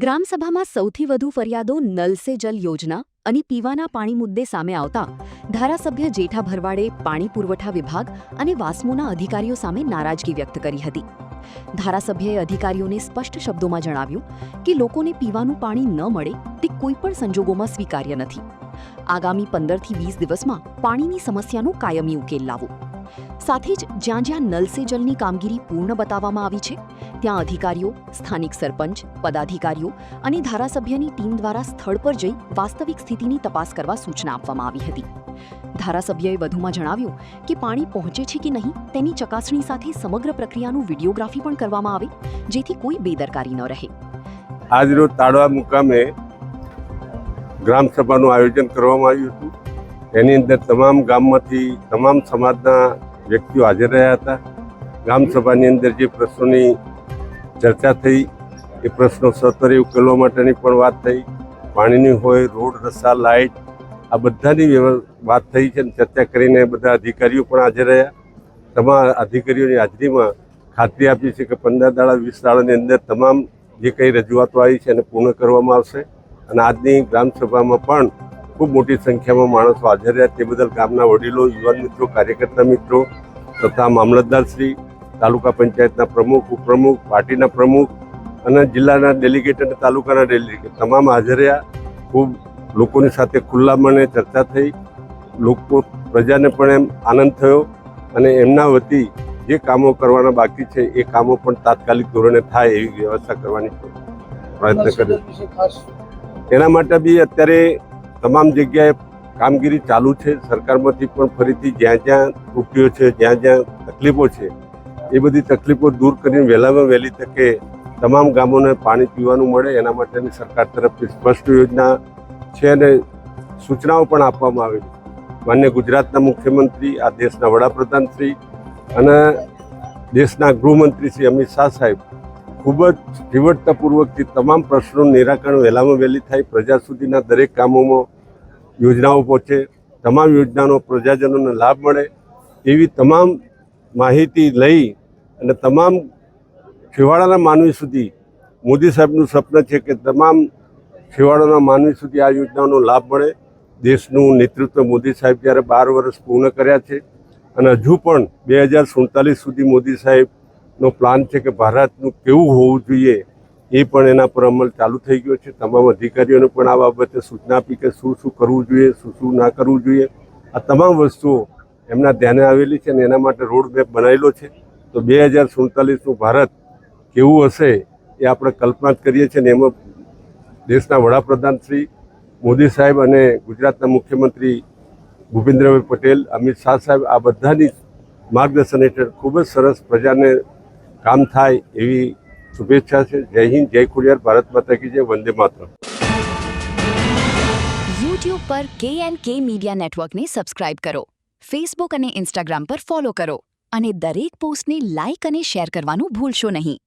ગ્રામસભામાં સૌથી વધુ ફરિયાદો નલ સે જલ યોજના અને પીવાના પાણી મુદ્દે સામે આવતા ધારાસભ્ય જેઠા ભરવાડે પાણી પુરવઠા વિભાગ અને વાસ્મોના અધિકારીઓ સામે નારાજગી વ્યક્ત કરી હતી. ધારાસભ્યએ અધિકારીઓને સ્પષ્ટ શબ્દોમાં જણાવ્યું કે લોકોને પીવાનું પાણી ન મળે તે કોઈપણ સંજોગોમાં સ્વીકાર્ય નથી. આગામી 15 થી 20 દિવસમાં પાણીની સમસ્યાનો કાયમી ઉકેલ લાવો. સાથે જ જ્યાં જ્યાં નલ સે જલની કામગીરી પૂર્ણ બતાવવામાં આવી છે ત્યાં અધિકારીઓ, સ્થાનિક સરપંચ, પદાધિકારીઓ અને ધારાસભ્યની ટીમ દ્વારા સ્થળ પર જઈ વાસ્તવિક સ્થિતિની તપાસ કરવા સૂચના આપવામાં આવી હતી. ધારાસભ્યએ વધુમાં જણાવ્યું કે પાણી પહોંચે છે કે નહીં તેની ચકાસણી સાથે સમગ્ર પ્રક્રિયાનું વિડીયોગ્રાફી પણ કરવામાં આવે જેથી કોઈ બેદરકારી ન રહે. આજરોજ તાળવા મુકામે ગ્રામસભાનું આયોજન કરવામાં આવ્યું હતું. એની અંદર તમામ ગામમાંથી તમામ સમાજના વ્યક્તિઓ હાજર રહ્યા હતા. ગ્રામસભાની અંદર જે પ્રશ્નોની ચર્ચા થઈ એ પ્રશ્નો સત્વરે ઉકેલવા માટેની પણ વાત થઈ. પાણીની હોય, રોડ, રસ્તા, લાઇટ આ બધાની વાત થઈ છે. ચર્ચા કરીને બધા અધિકારીઓ પણ હાજર રહ્યા. તમામ અધિકારીઓની હાજરીમાં ખાતરી આપી છે કે 15 દાડા 20 દાડાની અંદર તમામ જે કંઈ રજૂઆતો આવી છે એને પૂર્ણ કરવામાં આવશે. અને આજની ગ્રામસભામાં પણ ખૂબ મોટી સંખ્યામાં માણસો હાજર રહ્યા. તે બદલ ગામના વડીલો, યુવાન મિત્રો, કાર્યકર્તા મિત્રો તથા મામલતદારશ્રી, તાલુકા પંચાયતના પ્રમુખ, ઉપપ્રમુખ, પાર્ટીના પ્રમુખ અને જિલ્લાના ડેલિગેટ અને તાલુકાના ડેલિગેટ તમામ હાજર રહ્યા. ખૂબ લોકોની સાથે ખુલ્લા મને ચર્ચા થઈ. પ્રજાને પણ એમ આનંદ થયો અને એમના વતી જે કામો કરવાના બાકી છે એ કામો પણ તાત્કાલિક ધોરણે થાય એવી વ્યવસ્થા કરવાની પ્રયત્ન કર્યો. એના માટે બી અત્યારે તમામ જગ્યાએ કામગીરી ચાલુ છે. સરકારમાંથી પણ ફરીથી જ્યાં જ્યાં ત્રુટીઓ છે, જ્યાં જ્યાં તકલીફો છે એ બધી તકલીફો દૂર કરીને વહેલામાં વહેલી તકે તમામ ગામોને પાણી પીવાનું મળે એના માટેની સરકાર તરફથી સ્પષ્ટ યોજના છે અને સૂચનાઓ પણ આપવામાં આવેલી. માન્ય ગુજરાતના મુખ્યમંત્રી, આ દેશના વડાપ્રધાન શ્રી અને દેશના ગૃહમંત્રી શ્રી અમિત શાહ સાહેબ ખૂબ જ તીવ્રતાપૂર્વકથી તમામ પ્રશ્નોનું નિરાકરણ વહેલામાં વહેલી થાય, પ્રજા સુધીના દરેક કામોમાં યોજનાઓ પહોંચે, તમામ યોજનાનો પ્રજાજનોને લાભ મળે એવી તમામ માહિતી લઈ અને તમામ છેવાડાના માનવી સુધી મોદી સાહેબનું સ્વપ્ન છે કે તમામ છેવાડાના માનવી સુધી આ યોજનાઓનો લાભ મળે. દેશનું નેતૃત્વ મોદી સાહેબ જ્યારે 12 વર્ષ પૂર્ણ કર્યા છે અને હજુ પણ 2047 સુધી મોદી સાહેબનો પ્લાન છે કે ભારતનું કેવું હોવું જોઈએ એ પણ એના પર અમલ ચાલુ થઈ ગયો છે. તમામ અધિકારીઓને પણ આ બાબતે સૂચના આપી કે શું શું કરવું જોઈએ, શું શું ના કરવું જોઈએ. આ તમામ વસ્તુઓ એમના ધ્યાને આવેલી છે અને એના માટે રોડ મેપ બનાવેલો છે. તો 2047નું ભારત કેવું હશે એ આપણે કલ્પના જ કરીએ છીએ. અને એમાં દેશના વડાપ્રધાન શ્રી મોદી સાહેબ અને ગુજરાતના મુખ્યમંત્રી ભૂપેન્દ્રભાઈ પટેલ, અમિત શાહ સાહેબ આ બધાની માર્ગદર્શન હેઠળ ખૂબ જ સરસ પ્રજાને કામ થાય એવી શુભેચ્છા છે. જય હિન્દ, જય ખોડિયાર, ભારત માતા કી જય, વંદે માતરમ. YouTube પર KNK મીડિયા નેટવર્કને સબસ્ક્રાઇબ કરો, Facebook અને Instagram પર ફોલો કરો અને દરેક પોસ્ટને લાઇક અને શેર કરવાનું ભૂલશો નહીં.